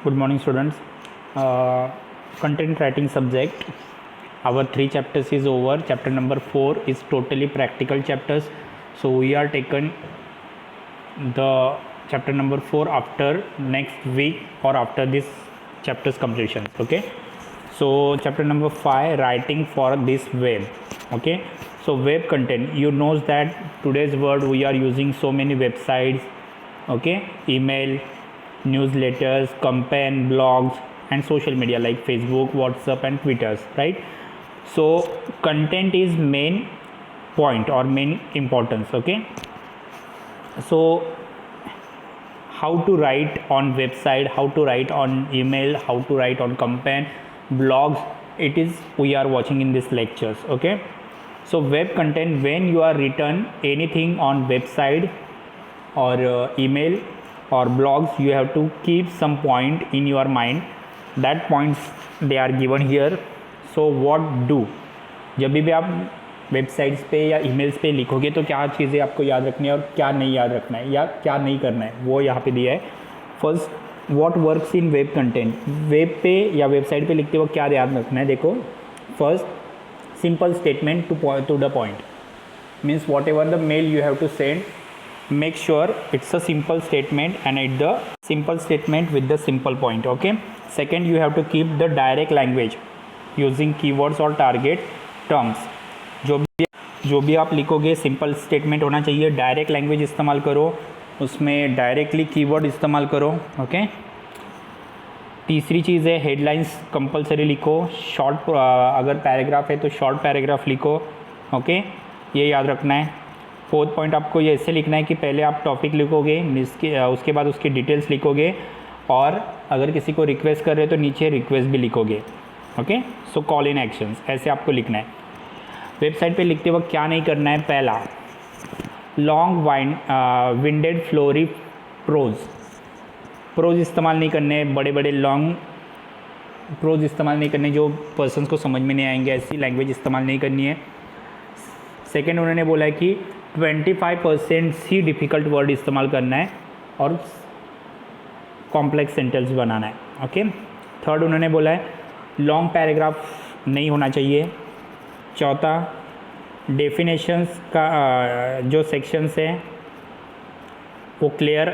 Good morning, students. Content writing subject. Our 3 chapters is over. Chapter number 4 is totally practical chapters. So we are taken the chapter number 4 after next week or after this chapter's completion. Okay. So chapter number 5, writing for this web. Okay. So web content. You knows that today's world we are using so many websites. Okay. Email, newsletters, campaign, blogs, and social media like Facebook, WhatsApp, and Twitter, right? So content is main point or main importance. Okay. So how to write on website, how to write on email, how to write on campaign, blogs, it is we are watching in this lectures. Okay. So web content, when you are written anything on website or email or blogs, you have to keep some point in your mind. That points they are given here. So what do, जब भी आप websites पे या emails पे लिखोगे तो क्या चीज़ें आपको याद रखनी है और क्या नहीं याद रखना है या क्या नहीं करना है, वो यहाँ पे दिया है. First, what works in web content. Web पे या वेबसाइट पे लिखते वक्त क्या याद रखना है. देखो, first, simple statement to the point. Means whatever the mail you have to send, make sure it's a simple statement and it's the simple statement with the simple point. Okay. Second, you have to keep the direct language using keywords or target terms. जो भी आप लिखोगे simple statement होना चाहिए. Direct language इस्तेमाल करो, उसमें directly keyword इस्तेमाल करो. ओके. तीसरी चीज़ है हेडलाइंस कंपलसरी लिखो. शॉर्ट, अगर पैराग्राफ है तो शॉर्ट पैराग्राफ लिखो. ओके. ये याद रखना है. फोर्थ पॉइंट, आपको ये ऐसे लिखना है कि पहले आप टॉपिक लिखोगे, उसके बाद उसकी डिटेल्स लिखोगे, और अगर किसी को रिक्वेस्ट कर रहे हो तो नीचे रिक्वेस्ट भी लिखोगे. Okay. So call in actions, ऐसे आपको लिखना है. वेबसाइट पे लिखते वक्त क्या नहीं करना है. पहला, लॉन्ग विंडेड फ्लोरी प्रोज इस्तेमाल नहीं करने. बड़े बड़े लॉन्ग प्रोज इस्तेमाल नहीं करने जो पर्सन्स को समझ में नहीं आएंगे, ऐसी लैंग्वेज इस्तेमाल नहीं करनी है. सेकेंड, उन्होंने बोला है कि 25% ही डिफ़िकल्ट वर्ड इस्तेमाल करना है और कॉम्प्लेक्स सेंटेंस बनाना है. ओके. थर्ड, उन्होंने बोला है लॉन्ग पैराग्राफ नहीं होना चाहिए. चौथा, डेफिनेशंस का जो सेक्शंस है वो क्लियर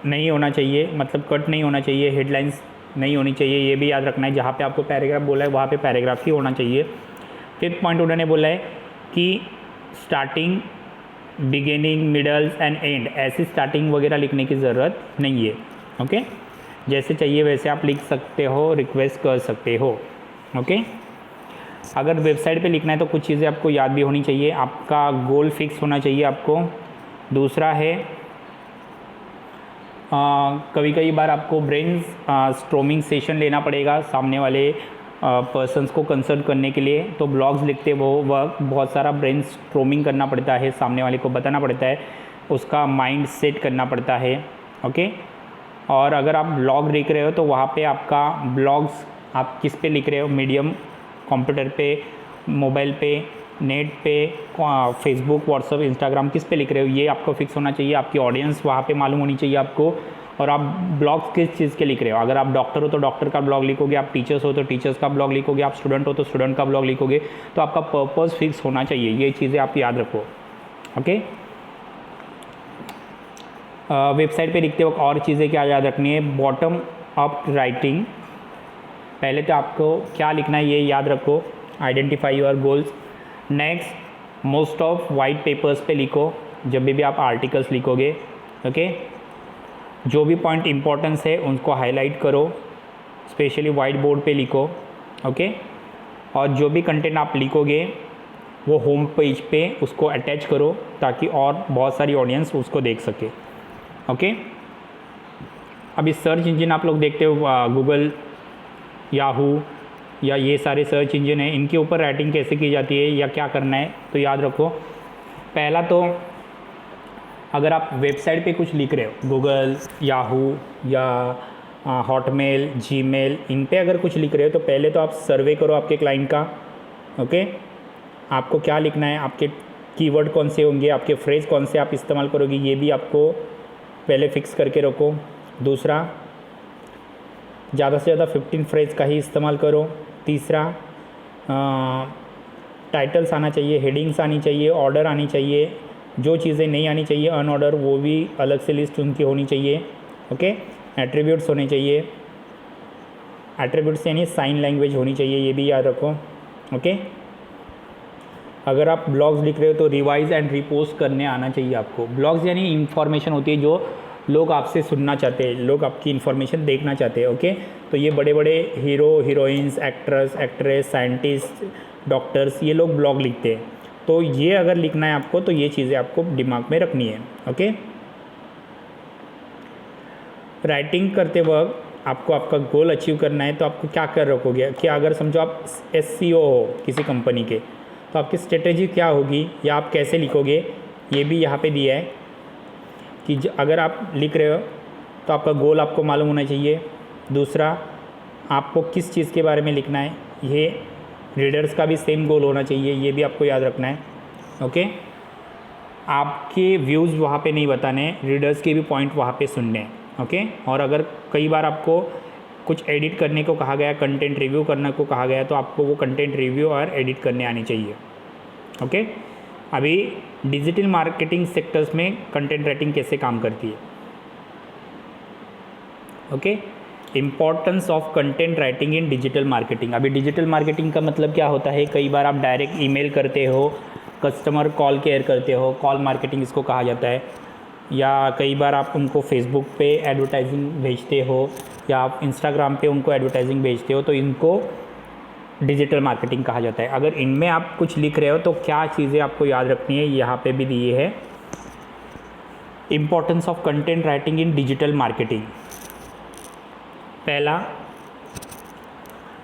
नहीं होना चाहिए, मतलब कट नहीं होना चाहिए. हेडलाइंस नहीं होनी चाहिए, ये भी याद रखना है. जहाँ पे आपको पैराग्राफ बोला है वहाँ पे पैराग्राफ ही होना चाहिए. फिफ्थ पॉइंट, उन्होंने बोला है कि starting, beginning, middles and and, ऐसी स्टार्टिंग वगैरह लिखने की ज़रूरत नहीं है. ओके. जैसे चाहिए वैसे आप लिख सकते हो, रिक्वेस्ट कर सकते हो. ओके. अगर वेबसाइट पे लिखना है तो कुछ चीज़ें आपको याद भी होनी चाहिए. आपका गोल फिक्स होना चाहिए आपको. दूसरा है, कभी बार आपको ब्रेन स्टॉर्मिंग सेशन लेना पड़ेगा सामने वाले पर्सन्स को कंसल्ट करने के लिए. तो ब्लॉग्स लिखते वो वक्त बहुत सारा ब्रेन स्टॉर्मिंग करना पड़ता है, सामने वाले को बताना पड़ता है, उसका माइंड सेट करना पड़ता है. ओके. और अगर आप ब्लॉग लिख रहे हो तो वहाँ पे आपका ब्लॉग्स आप किस पे लिख रहे हो, मीडियम, कंप्यूटर पे, मोबाइल पे, नेट पे, फेसबुक, व्हाट्सअप, इंस्टाग्राम, किस पे लिख रहे हो, ये आपको फिक्स होना चाहिए. आपकी ऑडियंस वहाँ पे मालूम होनी चाहिए आपको. और आप ब्लॉग्स किस चीज़ के लिख रहे हो. अगर आप डॉक्टर हो तो डॉक्टर का ब्लॉग लिखोगे, आप टीचर्स हो तो टीचर्स का ब्लॉग लिखोगे, आप स्टूडेंट हो तो स्टूडेंट का ब्लॉग लिखोगे. तो आपका पर्पस फिक्स होना चाहिए. ये चीज़ें आप याद रखो. ओके. वेबसाइट पे लिखते वक्त और चीज़ें क्या याद रखनी है. बॉटम अप राइटिंग, पहले तो आपको क्या लिखना है ये याद रखो. Identify your goals. Next, most of white papers पे लिखो जब भी आप आर्टिकल्स लिखोगे. ओके. जो भी पॉइंट इंपॉर्टेंस है उनको हाईलाइट करो, स्पेशली वाइट बोर्ड पे लिखो. ओके. और जो भी कंटेंट आप लिखोगे वो होम पेज पे उसको अटैच करो ताकि और बहुत सारी ऑडियंस उसको देख सके. ओके. अभी सर्च इंजन आप लोग देखते हो, गूगल, याहू या ये सारे सर्च इंजन हैं, इनके ऊपर राइटिंग कैसे की जाती है या क्या करना है तो याद रखो. पहला तो, अगर आप वेबसाइट पे कुछ लिख रहे हो, गूगल, याहू या हॉटमेल, जीमेल, इन पे अगर कुछ लिख रहे हो तो पहले तो आप सर्वे करो आपके क्लाइंट का. ओके. आपको क्या लिखना है, आपके कीवर्ड कौन से होंगे, आपके फ्रेज कौन से आप इस्तेमाल करोगे, ये भी आपको पहले फिक्स करके रखो. दूसरा, ज़्यादा से ज़्यादा 15 फ्रेज का ही इस्तेमाल करो। तीसरा, टाइटल्स आना चाहिए, हेडिंग्स आनी चाहिए, ऑर्डर आनी चाहिए। जो चीज़ें नहीं आनी चाहिए अनऑर्डर, वो भी अलग से लिस्ट उनकी होनी चाहिए। ओके, एट्रीब्यूट्स होने चाहिए, एट्रीब्यूट्स यानी साइन लैंग्वेज होनी चाहिए, ये भी याद रखो। ओके, अगर आप ब्लॉग्स लिख रहे हो तो रिवाइज एंड रिपोस्ट करने आना चाहिए आपको। ब्लॉग्स यानी इन्फॉर्मेशन होती है जो लोग आपसे सुनना चाहते हैं, लोग आपकी इन्फॉर्मेशन देखना चाहते हैं। ओके, तो ये बड़े बड़े hero heroines, actress actress, scientist, doctors, ये लोग ब्लॉग लिखते हैं। तो ये अगर लिखना है आपको तो ये चीज़ें आपको दिमाग में रखनी है। ओके, राइटिंग करते वक्त आपको आपका गोल अचीव करना है तो आपको क्या कर रखोगे कि अगर समझो आप SEO हो किसी कंपनी के, तो आपकी स्ट्रेटेजी क्या होगी या आप कैसे लिखोगे, ये भी यहाँ पे दिया है कि अगर आप लिख रहे हो तो आपका गोल आपको मालूम होना चाहिए। दूसरा, आपको किस चीज़ के बारे में लिखना है, ये रीडर्स का भी सेम गोल होना चाहिए, ये भी आपको याद रखना है। ओके, आपके व्यूज़ वहाँ पे नहीं बताने, रीडर्स के भी पॉइंट वहाँ पे सुनने हैं। ओके, और अगर कई बार आपको कुछ एडिट करने को कहा गया, कंटेंट रिव्यू करने को कहा गया, तो आपको वो कंटेंट रिव्यू और एडिट करने आनी चाहिए। ओके, अभी डिजिटल मार्केटिंग सेक्टर्स में कंटेंट राइटिंग कैसे काम करती है। Okay, importance of content writing in digital marketing. अभी डिजिटल मार्केटिंग का मतलब क्या होता है, कई बार आप डायरेक्ट ईमेल करते हो, कस्टमर कॉल केयर करते हो, कॉल मार्केटिंग इसको कहा जाता है, या कई बार आप उनको फेसबुक पे एडवर्टाइजिंग भेजते हो या आप इंस्टाग्राम पे उनको एडवर्टाइजिंग भेजते हो, तो इनको डिजिटल मार्केटिंग कहा जाता है। अगर इनमें आप कुछ लिख रहे हो तो क्या चीज़ें आपको याद रखनी है, यहाँ पे भी दिए है। Importance of content writing in digital marketing. पहला,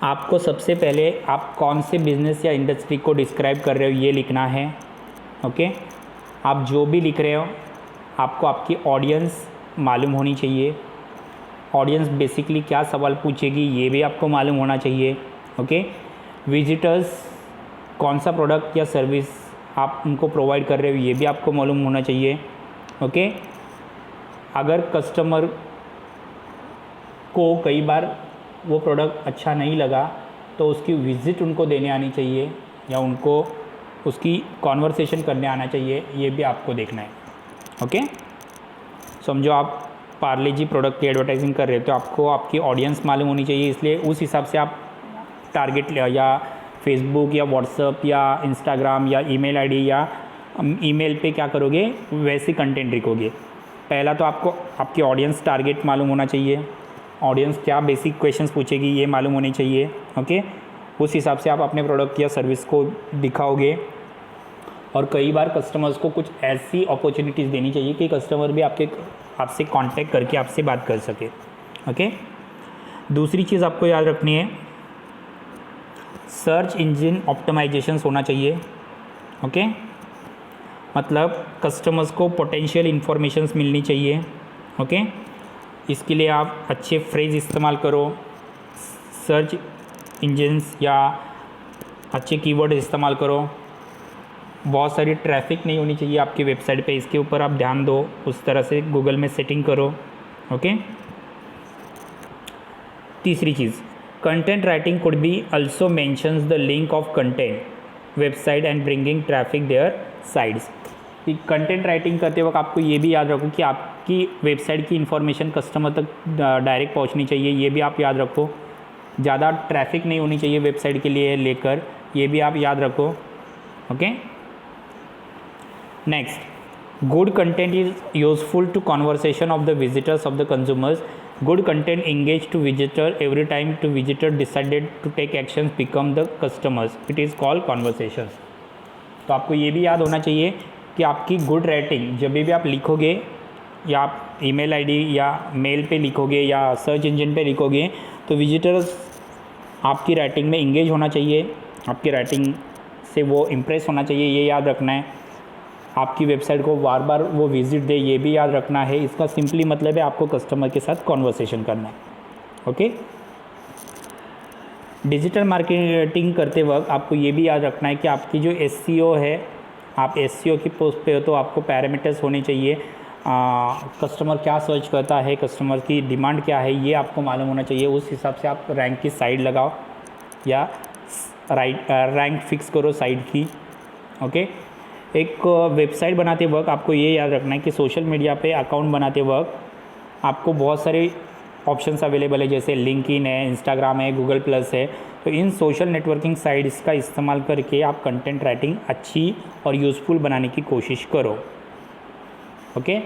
आपको सबसे पहले आप कौन से बिज़नेस या इंडस्ट्री को डिस्क्राइब कर रहे हो ये लिखना है। ओके, आप जो भी लिख रहे हो आपको आपकी ऑडियंस मालूम होनी चाहिए। ऑडियंस बेसिकली क्या सवाल पूछेगी ये भी आपको मालूम होना चाहिए। ओके, विजिटर्स कौन सा प्रोडक्ट या सर्विस आप उनको प्रोवाइड कर रहे हो ये भी आपको मालूम होना चाहिए। ओके, अगर कस्टमर को कई बार वो प्रोडक्ट अच्छा नहीं लगा तो उसकी विज़िट उनको देने आनी चाहिए या उनको उसकी कॉन्वर्सेशन करने आना चाहिए, ये भी आपको देखना है। ओके, समझो आप पार्ले जी प्रोडक्ट की एडवर्टाइजिंग कर रहे हो तो आपको आपकी ऑडियंस मालूम होनी चाहिए, इसलिए उस हिसाब से आप टारगेट या फेसबुक या व्हाट्सअप या इंस्टाग्राम या ईमेल आईडी या ईमेल पे क्या करोगे वैसे कंटेंट लिखोगे। पहला तो आपको आपकी ऑडियंस टारगेट मालूम होना चाहिए, ऑडियंस क्या बेसिक क्वेश्चंस पूछेगी ये मालूम होनी चाहिए। ओके, उस हिसाब से आप अपने प्रोडक्ट या सर्विस को दिखाओगे। और कई बार कस्टमर्स को कुछ ऐसी अपॉर्चुनिटीज़ देनी चाहिए कि कस्टमर भी आपसे कांटेक्ट करके आपसे बात कर सके। ओके, दूसरी चीज़ आपको याद रखनी है, सर्च इंजन ऑप्टिमाइजेशंस होना चाहिए। ओके, मतलब कस्टमर्स को पोटेंशियल इन्फॉर्मेशंस मिलनी चाहिए। ओके, इसके लिए आप अच्छे फ्रेज इस्तेमाल करो, सर्च इंजन्स या अच्छे कीवर्ड इस्तेमाल करो। बहुत सारी ट्रैफिक नहीं होनी चाहिए आपकी वेबसाइट पे, इसके ऊपर आप ध्यान दो, उस तरह से गूगल में सेटिंग करो। ओके, तीसरी चीज़, content writing could be also mentions the link of content website and bringing traffic there sides. Content writing करते वक्त आपको ये भी याद रखो कि आपकी वेबसाइट की इन्फॉर्मेशन कस्टमर तक डायरेक्ट पहुंचनी चाहिए, ये भी आप याद रखो। ज़्यादा ट्रैफिक नहीं होनी चाहिए वेबसाइट के लिए लेकर, ये भी आप याद रखो। Okay, next, good content is useful to conversation of the visitors of the consumers. Good content engage to visitor every time to visitor decided to take actions become the customers, it is called conversations। तो आपको ये भी याद होना चाहिए कि आपकी good writing जब भी आप लिखोगे या आप ईमेल आईडी या मेल पे लिखोगे या सर्च इंजन पे लिखोगे तो विजिटर्स आपकी राइटिंग में इंगेज होना चाहिए, आपकी राइटिंग से वो इम्प्रेस होना चाहिए, ये याद रखना है। आपकी वेबसाइट को बार बार वो विज़िट दे, ये भी याद रखना है। इसका सिंपली मतलब है आपको कस्टमर के साथ कॉन्वर्सेशन करना है। ओके, डिजिटल मार्केटिंग करते वक्त आपको ये भी याद रखना है कि आपकी जो SEO है, आप SEO की पोस्ट पे हो तो आपको पैरामीटर्स होने चाहिए। कस्टमर क्या सर्च करता है, कस्टमर की डिमांड क्या है, ये आपको मालूम होना चाहिए। उस हिसाब से आप रैंक की साइड लगाओ या रैंक फिक्स करो साइट की। ओके, एक वेबसाइट बनाते वक्त आपको ये याद रखना है कि सोशल मीडिया पे अकाउंट बनाते वक्त आपको बहुत सारे ऑप्शंस अवेलेबल है, जैसे लिंक्डइन है, इंस्टाग्राम है, गूगल प्लस है। तो इन सोशल नेटवर्किंग साइट्स का इस्तेमाल करके आप कंटेंट राइटिंग अच्छी और यूज़फुल बनाने की कोशिश करो। ओके,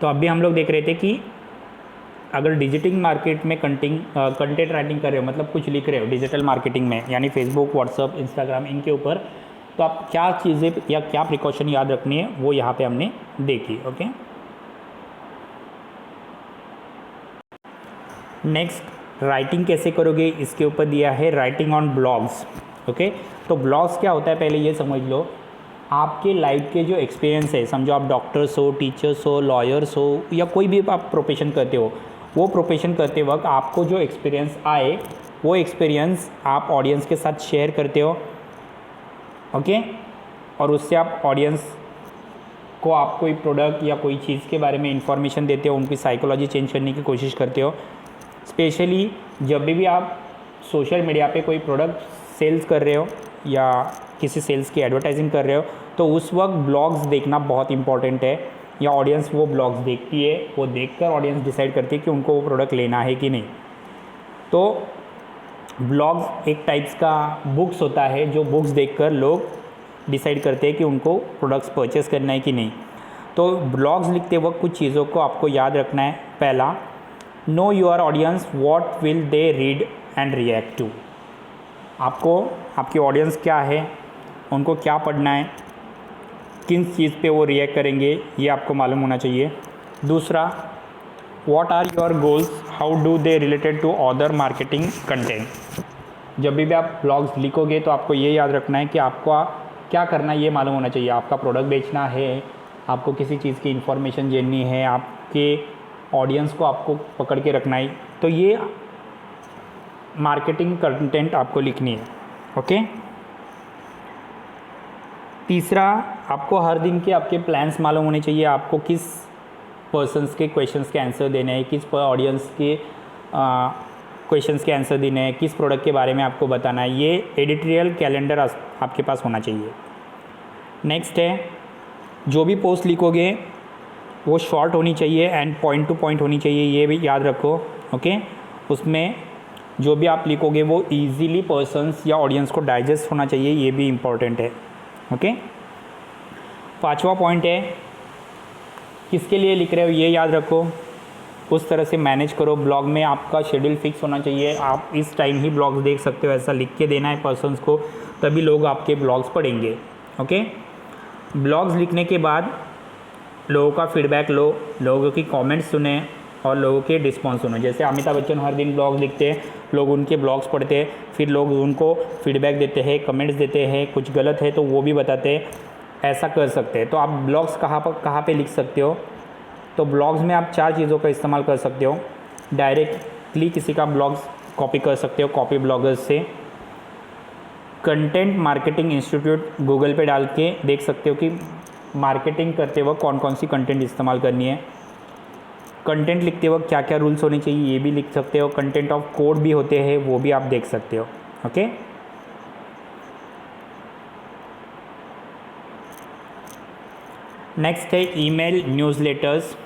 तो अभी हम लोग देख रहे थे कि अगर डिजिटल मार्केट में कंटेंट राइटिंग कर रहे हो, मतलब कुछ लिख रहे हो डिजिटल मार्केटिंग में, यानी फेसबुक, व्हाट्सअप, इंस्टाग्राम, इनके ऊपर, तो आप क्या चीज़ें या क्या प्रिकॉशन याद रखनी है वो यहाँ पे हमने देखी। ओके, नेक्स्ट राइटिंग कैसे करोगे, इसके ऊपर दिया है राइटिंग ऑन ब्लॉग्स। ओके, तो ब्लॉग्स क्या होता है पहले ये समझ लो। आपके लाइफ के जो एक्सपीरियंस है, समझो आप डॉक्टर्स हो, टीचर्स हो, लॉयर्स हो, या कोई भी आप प्रोफेशन करते हो, वो प्रोफेशन करते वक्त आपको जो एक्सपीरियंस आए वो एक्सपीरियंस आप ऑडियंस के साथ शेयर करते हो। ओके, और उससे आप ऑडियंस को आप कोई प्रोडक्ट या कोई चीज़ के बारे में इंफॉर्मेशन देते हो, उनकी साइकोलॉजी चेंज करने की कोशिश करते हो। स्पेशली जब भी आप सोशल मीडिया पे कोई प्रोडक्ट सेल्स कर रहे हो या किसी सेल्स की एडवर्टाइजिंग कर रहे हो, तो उस वक्त ब्लॉग्स देखना बहुत इंपॉर्टेंट है, या ऑडियंस वो ब्लॉग्स देखती है, वो देखकर ऑडियंस डिसाइड करती है कि उनको वो प्रोडक्ट लेना है कि नहीं। तो ब्लॉग्स एक टाइप्स का बुक्स होता है, जो बुक्स देखकर लोग डिसाइड करते हैं कि उनको प्रोडक्ट्स परचेस करना है कि नहीं। तो ब्लॉग्स लिखते वक्त कुछ चीज़ों को आपको याद रखना है। पहला, know your audience, what will they read and react to. आपको आपकी ऑडियंस क्या है, उनको क्या पढ़ना है, किस चीज़ पे वो रिएक्ट करेंगे, ये आपको मालूम होना चाहिए। दूसरा, what are your goals, how do they related to other marketing content. जब भी आप ब्लॉग्स लिखोगे तो आपको ये याद रखना है कि आपको क्या करना है, ये मालूम होना चाहिए। आपका प्रोडक्ट बेचना है, आपको किसी चीज़ की इन्फॉर्मेशन जाननी है, आपके ऑडियंस को आपको पकड़ के रखना है, तो ये मार्केटिंग कंटेंट आपको लिखनी है। ओके, तीसरा, आपको हर दिन के आपके प्लान्स मालूम होने चाहिए। आपको किस पर्सन्स के क्वेश्चंस के आंसर देने हैं, किस ऑडियंस के क्वेश्चंस के आंसर देने हैं, किस प्रोडक्ट के बारे में आपको बताना है। ये एडिटोरियल कैलेंडर आपके पास होना चाहिए। नेक्स्ट है, जो भी पोस्ट लिखोगे वो शॉर्ट होनी चाहिए एंड पॉइंट टू पॉइंट होनी चाहिए, ये भी याद रखो। ओके, उसमें जो भी आप लिखोगे वो इजीली पर्सन्स या ऑडियंस को डाइजेस्ट होना चाहिए, ये भी इम्पॉर्टेंट है। ओके, पांचवा पॉइंट है, किसके लिए लिख रहे हो ये याद रखो, उस तरह से मैनेज करो। ब्लॉग में आपका शेड्यूल फिक्स होना चाहिए, आप इस टाइम ही ब्लॉग्स देख सकते हो, ऐसा लिख के देना है पर्सन्स को, तभी लोग आपके ब्लॉग्स पढ़ेंगे। ओके, ब्लॉग्स लिखने के बाद लोगों का फीडबैक लो, लोगों की कमेंट्स सुने और लोगों के रिस्पॉन्स सुनो। जैसे अमिताभ बच्चन हर दिन ब्लॉग लिखते हैं, लोग उनके ब्लॉग्स पढ़ते हैं, फिर लोग उनको फीडबैक देते हैं, कमेंट्स देते हैं, कुछ गलत है तो वो भी बताते हैं, ऐसा कर सकते हैं। तो आप ब्लॉग्स कहाँ पे लिख सकते हो, तो ब्लॉग्स में आप 4 चीज़ों का इस्तेमाल कर सकते हो। डायरेक्टली किसी का ब्लॉग्स कॉपी कर सकते हो, कॉपी ब्लॉगर्स से। कंटेंट मार्केटिंग इंस्टीट्यूट गूगल पे डाल के देख सकते हो कि मार्केटिंग करते वक्त कौन कौन सी कंटेंट इस्तेमाल करनी है। कंटेंट लिखते वक्त क्या क्या रूल्स होने चाहिए ये भी लिख सकते हो। कंटेंट ऑफ कोड भी होते हैं, वो भी आप देख सकते हो। ओके, नेक्स्ट है ईमेल न्यूज़लेटर्स।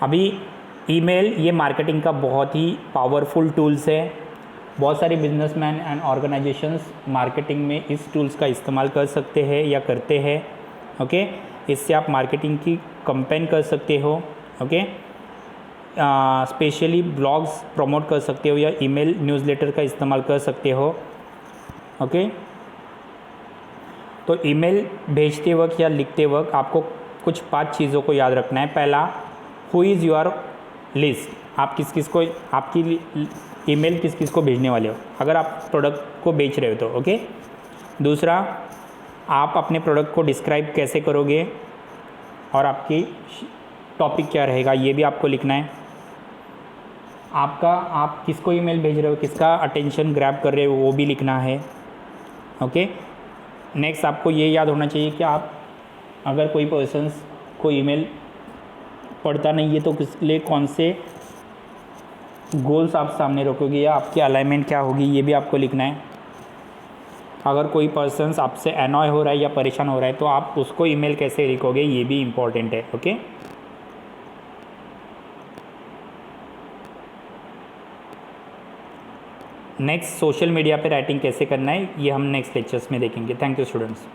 अभी ईमेल ये मार्केटिंग का बहुत ही पावरफुल टूल्स है। बहुत सारे बिजनेसमैन एंड ऑर्गेनाइजेशंस मार्केटिंग में इस टूल्स का इस्तेमाल कर सकते हैं या करते हैं। ओके, इससे आप मार्केटिंग की कंपेन कर सकते हो। ओके, स्पेशली ब्लॉग्स प्रमोट कर सकते हो या ईमेल न्यूज़लेटर का इस्तेमाल कर सकते हो। ओके, तो ईमेल भेजते वक्त या लिखते वक्त आपको कुछ 5 चीज़ों को याद रखना है। पहला, हु इज़ योर लिस्ट, आप किस किस को आपकी ईमेल किस किस को भेजने वाले हो अगर आप प्रोडक्ट को बेच रहे हो तो। ओके, दूसरा, आप अपने प्रोडक्ट को डिस्क्राइब कैसे करोगे और आपकी टॉपिक क्या रहेगा ये भी आपको लिखना है। आप किसको ईमेल भेज रहे हो, किसका अटेंशन ग्रैब कर रहे हो वो भी लिखना है। ओके, नेक्स्ट आपको ये याद होना चाहिए कि आप अगर कोई पर्सन्स को ईमेल पढ़ता नहीं है तो किस लिए कौन से गोल्स आप सामने रखोगे या आपकी अलाइनमेंट क्या होगी, ये भी आपको लिखना है। अगर कोई पर्सन्स आपसे एनॉय हो रहा है या परेशान हो रहा है तो आप उसको ईमेल कैसे लिखोगे, ये भी इम्पॉर्टेंट है। ओके, नेक्स्ट सोशल मीडिया पे राइटिंग कैसे करना है ये हम नेक्स्ट लेक्चर्स में देखेंगे। Thank you students.